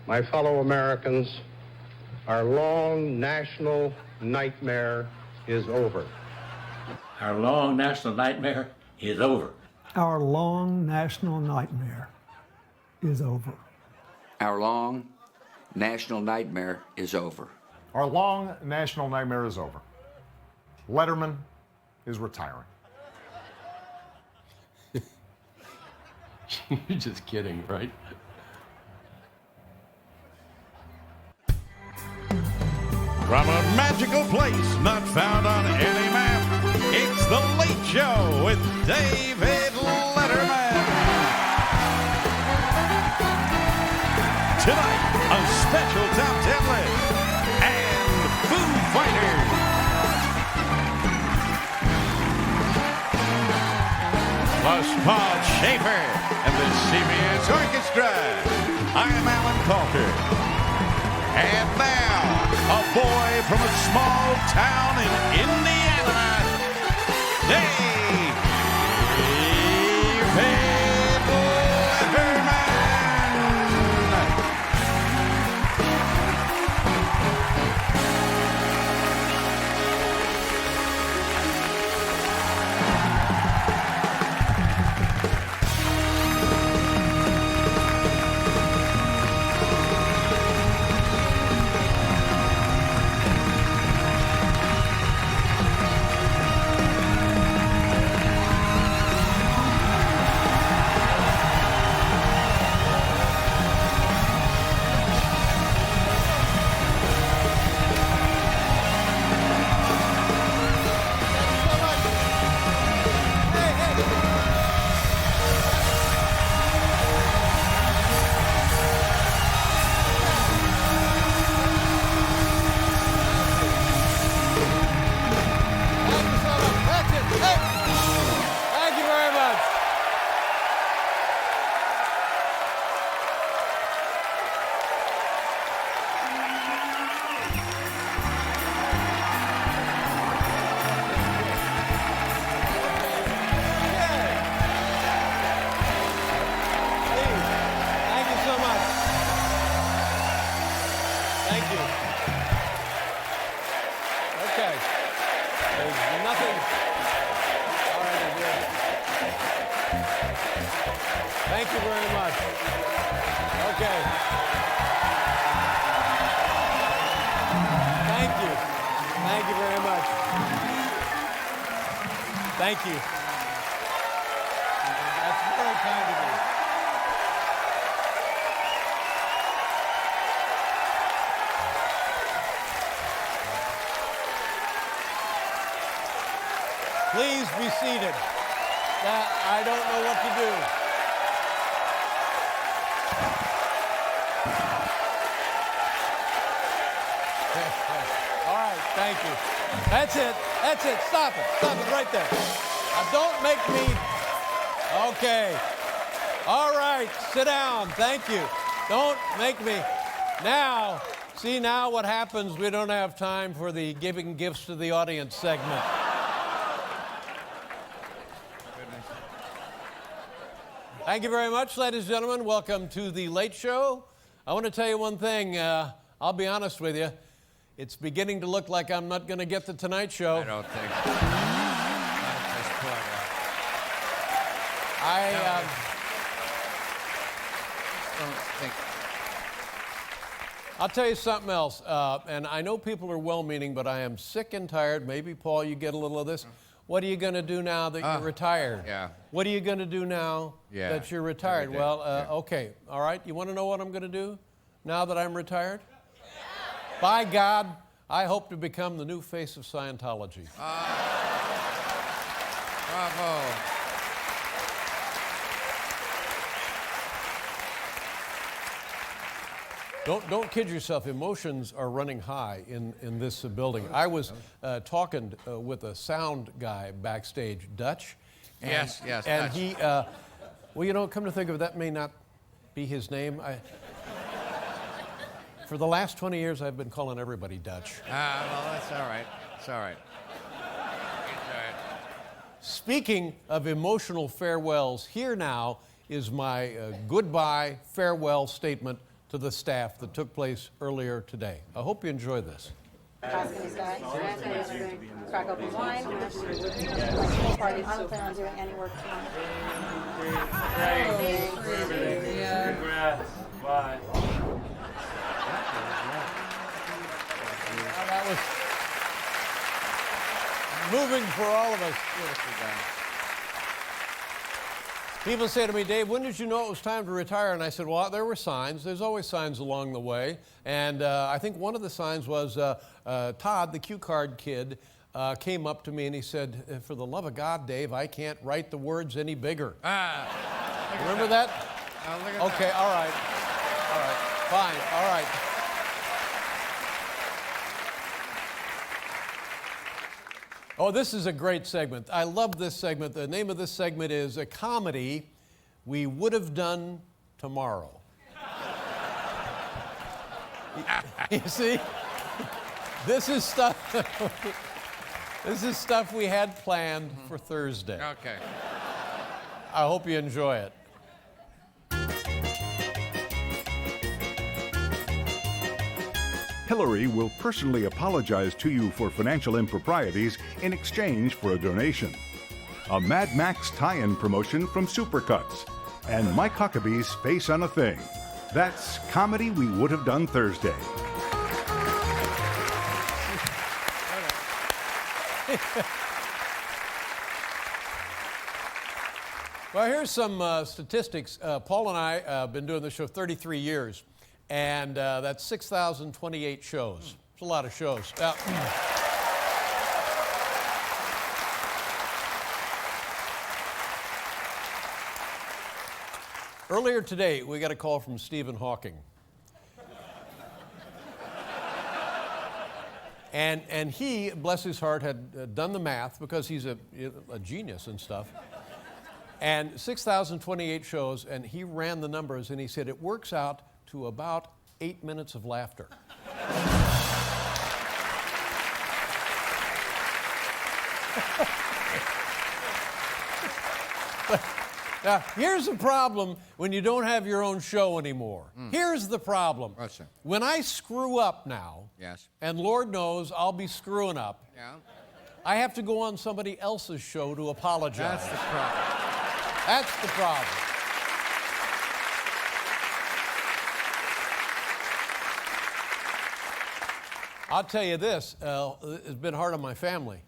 My fellow Americans, our long national nightmare is over. Our long national nightmare is over. Our long national nightmare is over. Our long national nightmare is over. Our long national nightmare is over. Letterman is retiring. You're just kidding, right? From a magical place not found on any map, it's The Late Show with David Letterman. Tonight, a special top 10 list and Foo Fighters. Plus Paul Schaefer and the CBS Orchestra. I am Alan Coulter. And now, a boy from a small town in Indiana, David Letterman. Thank you very much. Okay. Thank you. Thank you very much. Thank you. That's very kind of you. Please be seated. I don't know what to do. All right, thank you. That's it. That's it. Stop it. Stop it right there. Now, don't make me... Okay. All right, sit down. Thank you. Don't make me... Now, see now what happens. We don't have time for the giving gifts to the audience segment. Thank you very much, ladies and gentlemen. Welcome to The Late Show. I want to tell you one thing. I'll be honest with you. It's beginning to look like I'm not going to get the Tonight Show. I don't think. Not at this point. Don't think. I'll tell you something else. And I know people are well-meaning, but I am sick and tired. Maybe, Paul, you get a little of this. What are you going to do now that you're retired? Yeah. What are you going to do now that you're retired? Well, okay. All right. You want to know what I'm going to do now that I'm retired? By God, I hope to become the new face of Scientology. Bravo. Don't kid yourself. Emotions are running high in this building. I was talking with a sound guy backstage, Dutch. And, Yes, And Dutch. he, well, you know, come to think of it, that may not be his name. For the last 20 years, I've been calling everybody Dutch. Well, that's all right. It's all right. It's all right. Speaking of emotional farewells, here now is my goodbye farewell statement to the staff that took place earlier today. I hope you enjoy this. Asking these guys, crack open wine, like full party. I don't plan on doing any work tonight. Congrats. Bye. That was moving for all of us. People say to me, Dave, when did you know it was time to retire? And I said, well, there were signs. There's always signs along the way. And I think one of the signs was Todd, the cue card kid, came up to me and he said, for the love of God, Dave, I can't write the words any bigger. Remember that? Okay, all right. All right, fine, all right. Oh, this is a great segment. I love this segment. The name of this segment is A Comedy We Would Have Done Tomorrow. You see? This is stuff we had planned for Thursday. Okay. I hope you enjoy it. Hillary will personally apologize to you for financial improprieties in exchange for a donation. A Mad Max tie-in promotion from Supercuts. And Mike Huckabee's Face on a Thing. That's Comedy We Would Have Done Thursday. Well, here's some statistics. Paul and I have been doing this show 33 years. And that's 6,028 shows. It's a lot of shows. Earlier today, we got a call from Stephen Hawking. And he, bless his heart, had done the math because he's a genius and stuff. And 6,028 shows, and he ran the numbers, and he said it works out to about 8 minutes of laughter. Now, here's the problem when you don't have your own show anymore. Here's the problem. What's that? When I screw up now, Yes. and Lord knows I'll be screwing up, Yeah. I have to go on somebody else's show to apologize. That's the problem. That's the problem. I'll tell you this, it's been hard on my family.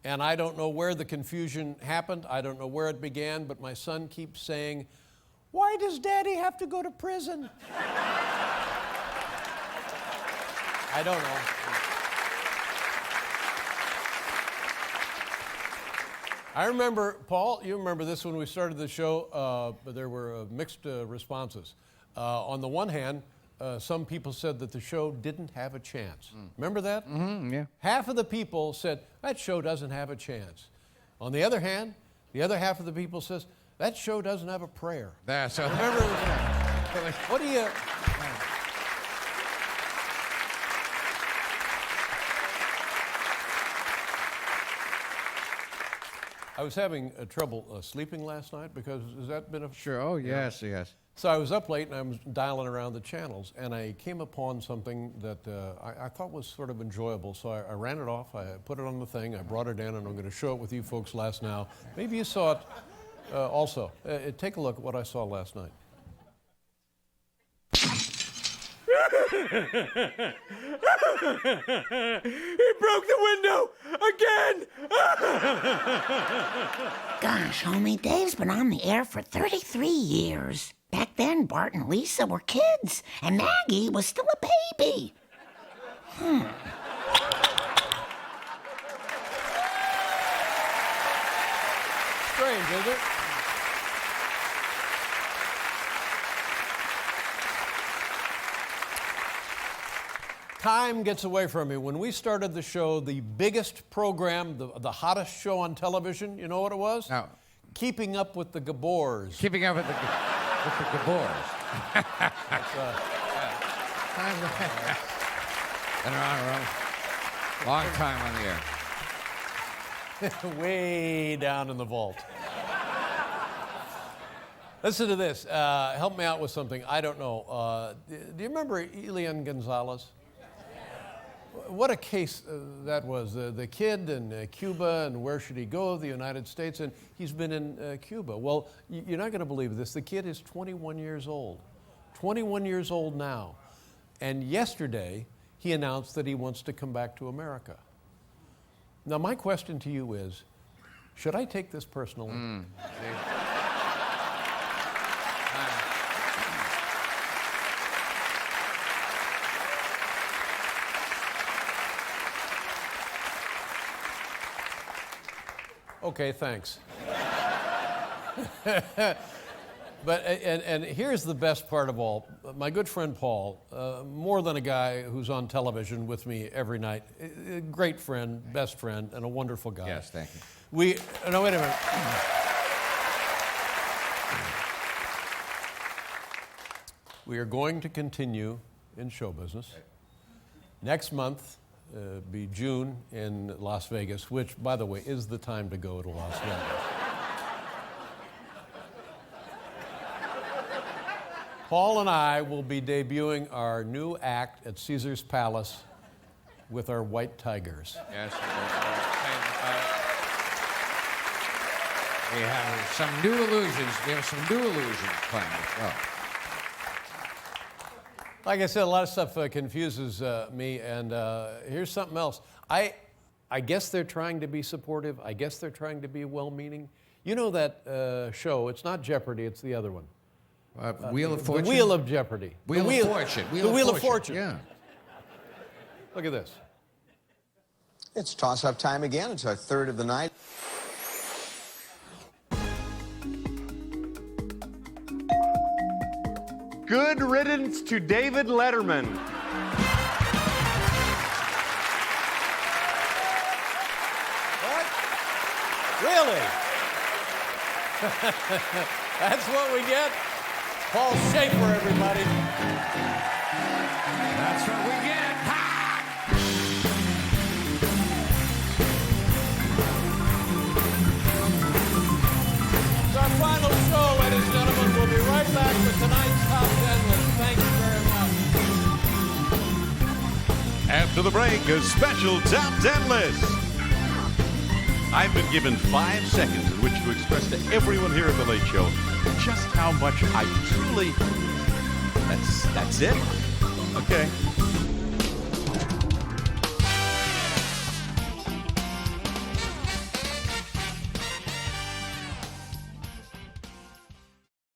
And I don't know where the confusion happened. I don't know where it began, but my son keeps saying, why does Daddy have to go to prison? I don't know. I remember, Paul, you remember this when we started the show, there were mixed responses. On the one hand, some people said that the show didn't have a chance. Remember that? Mm-hmm, yeah. Half of the people said, that show doesn't have a chance. On the other hand, the other half of the people says, that show doesn't have a prayer. That's so. Remember, what do you... I was having trouble sleeping last night because, has that been a... Sure, oh, yes, yes. So I was up late and I was dialing around the channels and I came upon something that I thought was sort of enjoyable. So I ran it off, I put it on the thing, I brought it in, and I'm going to show it with you folks last now. Maybe you saw it also. Take a look at what I saw last night. He broke the window again! Gosh, homie, Dave's been on the air for 33 years. Back then, Bart and Lisa were kids, and Maggie was still a baby. Strange, isn't it? Time gets away from me. When we started the show, the biggest program, the hottest show on television, you know what it was? No. Keeping Up with the Gabors. Keeping up with the Gabors. Been around a long time on the air. Way down in the vault. Listen to this. Help me out with something. I don't know. Do you remember Elian Gonzalez? What a case that was. The kid in Cuba, and where should he go? The United States, and he's been in Cuba. Well, you're not going to believe this. The kid is 21 years old. 21 years old now. And yesterday, he announced that he wants to come back to America. Now, my question to you is, should I take this personally? Okay, thanks. But and here's the best part of all. My good friend Paul, more than a guy who's on television with me every night, a great friend, best friend, and a wonderful guy. Yes, thank you. Wait a minute. We are going to continue in show business. Next month, be June in Las Vegas, which, by the way, is the time to go to Las Vegas. Paul and I will be debuting our new act at Caesar's Palace with our white tigers. Yes. We have some new illusions. We have some new illusions planned as well. Like I said, a lot of stuff confuses me, and here's something else. I guess they're trying to be supportive. I guess they're trying to be well-meaning. You know that show, it's not Jeopardy, it's the other one. Wheel of Fortune? The Wheel of Jeopardy. Wheel of Fortune. The Wheel of Fortune. Yeah. Look at this. It's toss-up time again. It's our third of the night. Good riddance to David Letterman. What? Really? That's what we get? Paul Schaefer, everybody. That's what we get. It's our final show, ladies and gentlemen. We'll be right back with tonight's Top 10 list. Thank you very much. After the break, a special Top 10 list. I've been given 5 seconds in which to express to everyone here at The Late Show just how much I truly... That's it? Okay.